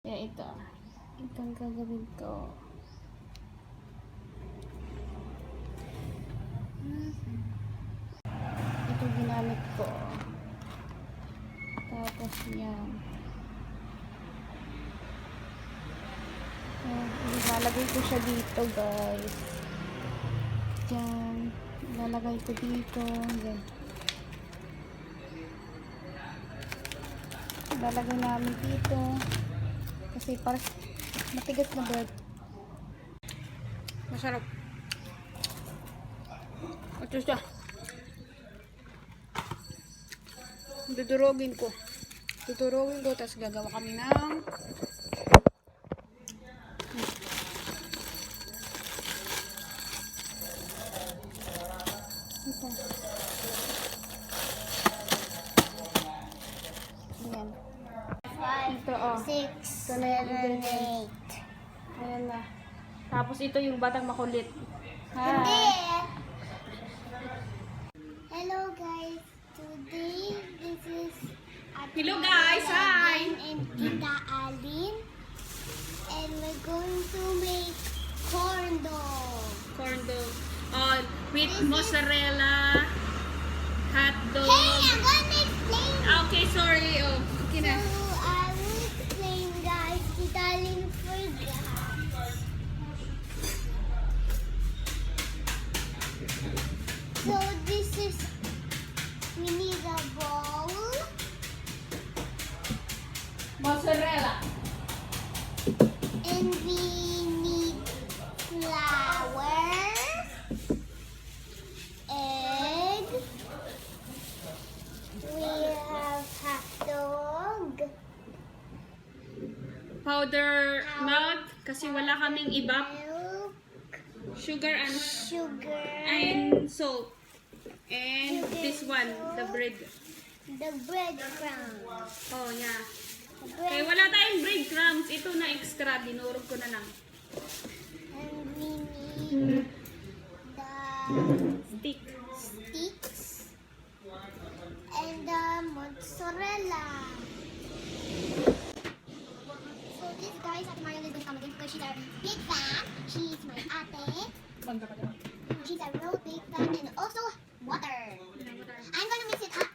Kaya ito ang gagawin ko. Ito ginamit ko. Tapos yan. Ilalagay ko siya dito, guys. Diyan. Ilalagay ko dito. Diyan. Ilalagay namin dito. Kasi parang matigas na bread. Masarap. Ito siya. Dudurogin ko. Tapos gagawa kami ng ito. Ayan. 5, Ito, oh. 6, Ito na yung 7, 8. Ayan na. Tapos ito yung batang makulit. Hindi. Hi. Hello guys. Today this is Hello guys. Hi. and Tita Alin. And we're going to make corn dog. Corn dog. With mozzarella, hot dog. Hey, I'm gonna explain. Okay, sorry. Oh, okay na. So I will explain guys. Tita Alin forgot. So this is, we need a bowl, Mozzarella. and we need flour, egg, we have hot dog, Powder milk kasi wala kaming iba. milk, Sugar sugar, and salt. And this one, the bread. the breadcrumbs. Oh, yeah. The Kaya bread, wala tayong breadcrumbs. Ito na extra. Dinurog ko na lang. and we need the Stick. sticks and the mozzarella. So this guys, Ate Mariel is going to come again because she's a big fan. She's my ate. She's a real big fan, and also water. I'm going to mix it up.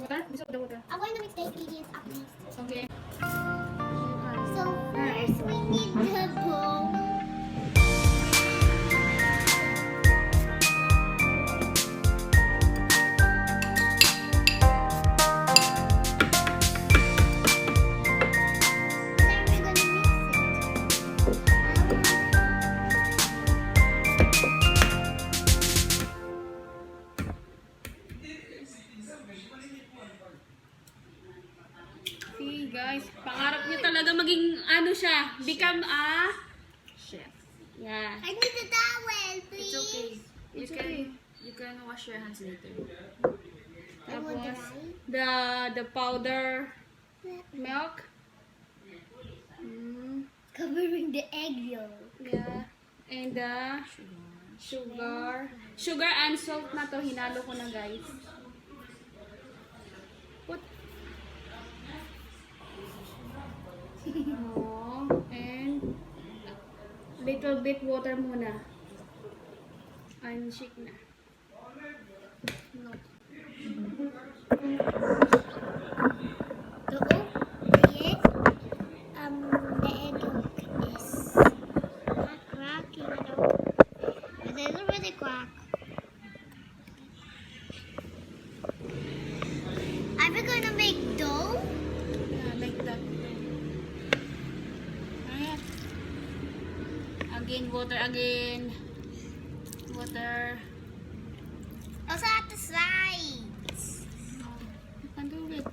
Water? Gusto ko the water. I'm going to mix the ingredients up least. Okay. So first we need the bowl. Then we're gonna mix it. See guys, pangarap niya talaga maging ano siya, become a chef. Yeah. I need a towel, please. It's okay. It's okay. You can wash your hands later. I want Tapos the powder milk. covering the egg yolk. Yeah. And the sugar. Sugar and salt na to, hinalo ko na guys. Put. Oh, and little bit water muna. And shake na. No. To create the egg yolk is cracking. But it's already cracked. Are we gonna make dough? Yeah, like that. Ayan. Again, water again. Water. Also at the sides. You can do it.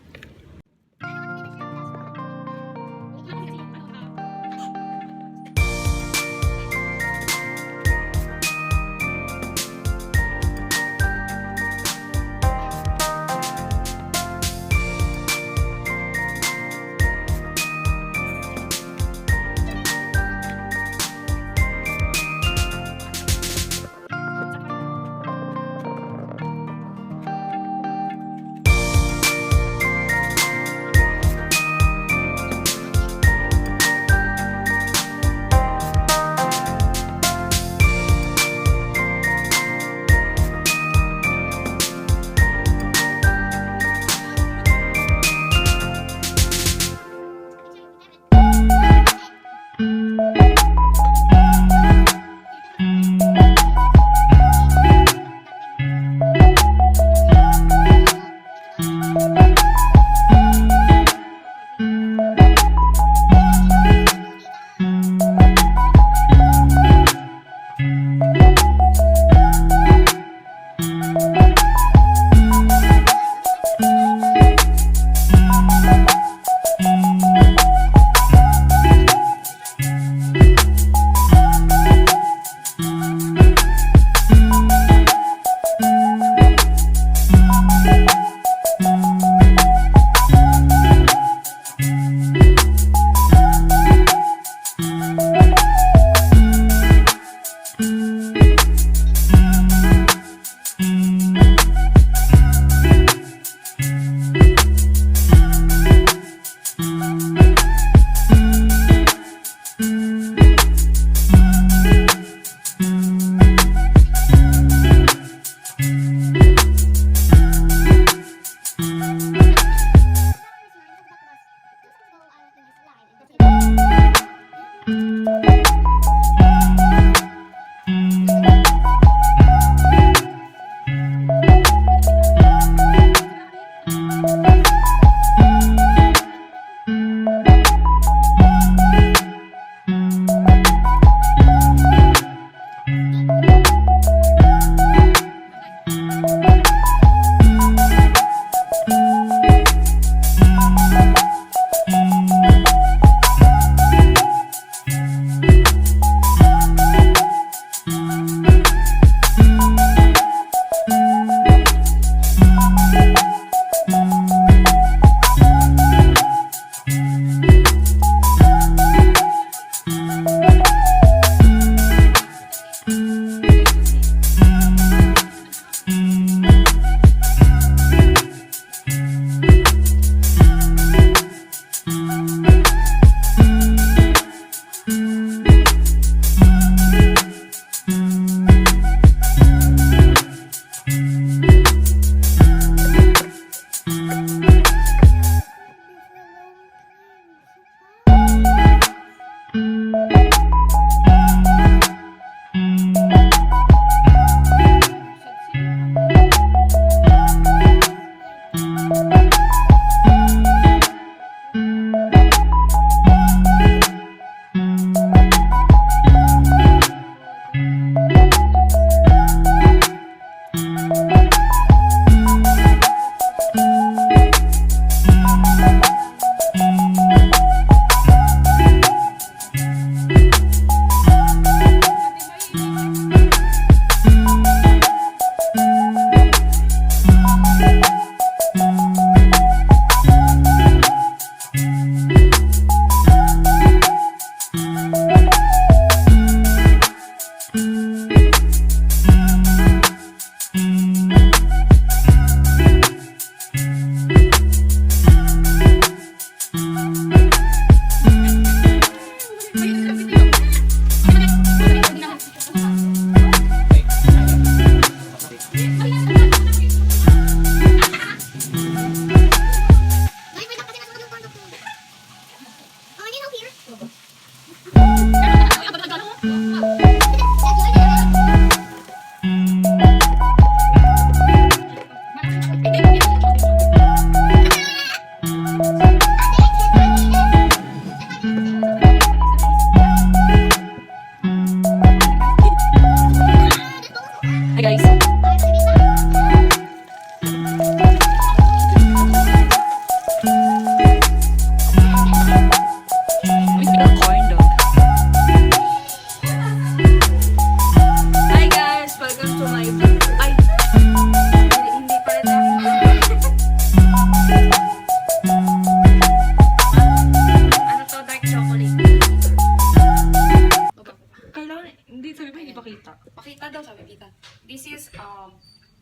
daw sabi kita. This is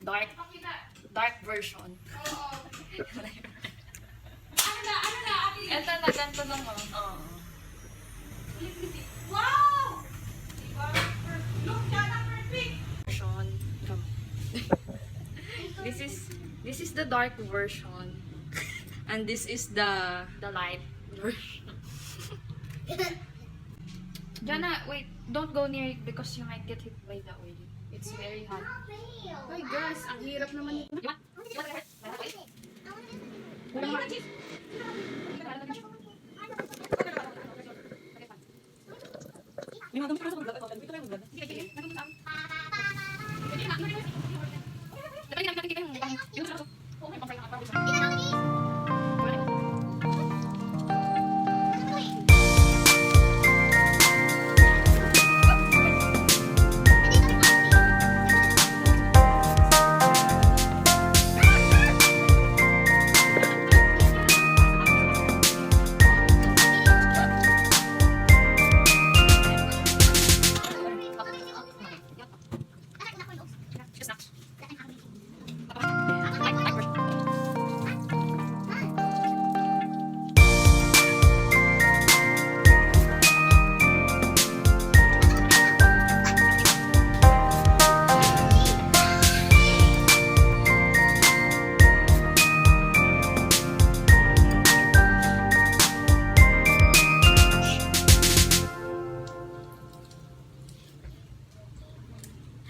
dark version. Ano na, ate? Ito na ganito lang oh. Wow! Diba? Look, Jana, perfect! Version. This is the dark version. And this is the light version. Jana, wait, don't go near it because you might get hit by the oil. It's very hot. Ay, guys, ang hirap naman ito.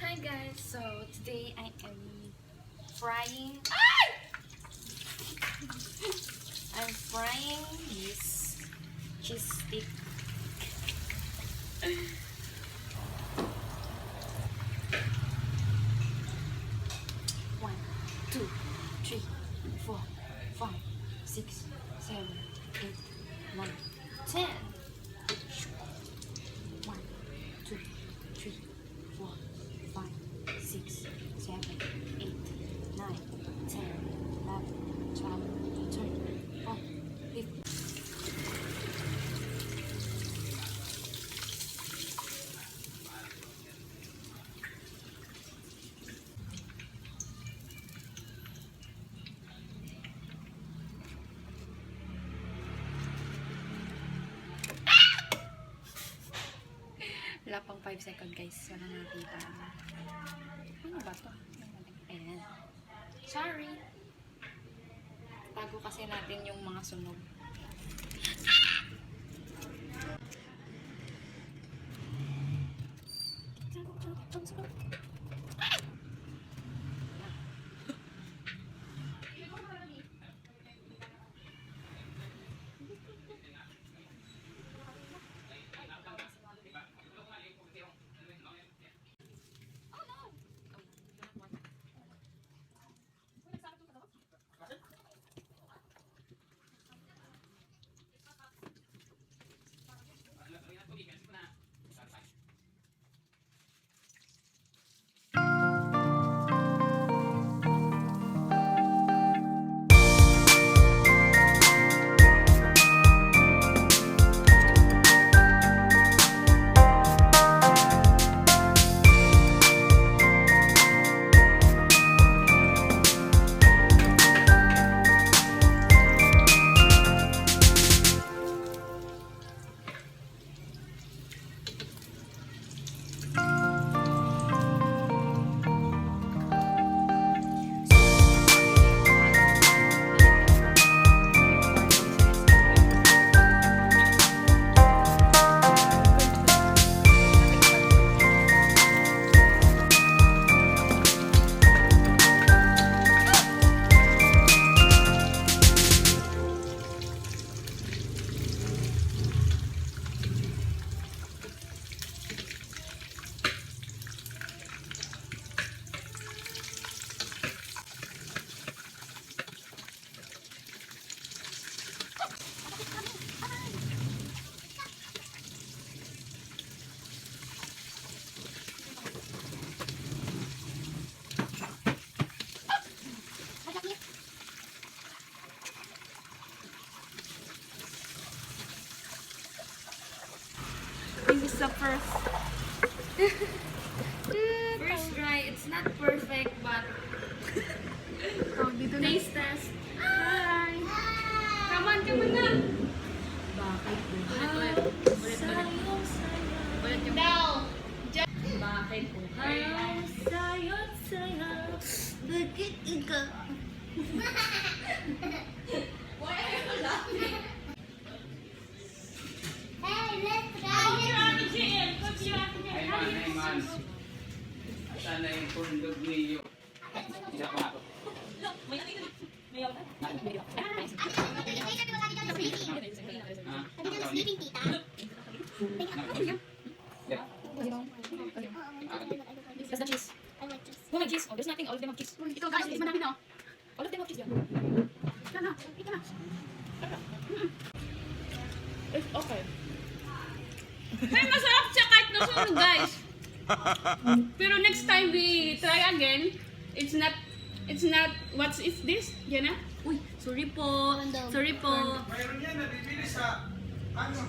Hi guys, so today I am frying. I'm frying this cheese stick. One, two, three, 4, 5, 6, 7, 8, 9, 10. 1, 2, 3, 4, 5, 6, 7, 8, 9, 10, 11, 12, 13, 14, 15. Wala pang 5 seconds guys. Wala nakita. Ano ba to? Ayan. Sorry. Tago kasi natin yung mga sunog. This is the first It's not perfect, but taste test. Hi! Come on na! Bakit Ulit. Ulit yung No. bakit buhay? Bakit ikaw? Why are you laughing? Hey, let's try Coach it. your Ate JL! Coach your Ate JL! Ay man. Sana yung pundog niyo. Sleeping, tita. That's the cheese. I like this. Who made cheese? Oh, there's nothing. All of them have cheese. Ito guys, it's madami na. All of them have cheese. Yeah. Ito na. It's okay. Ay, masarap siya kahit nasunog guys. Pero next time we try again, it's not, what is this? Jana? Uy, sorry po. Sorry po. Mayroon yan, nabibili sa ano?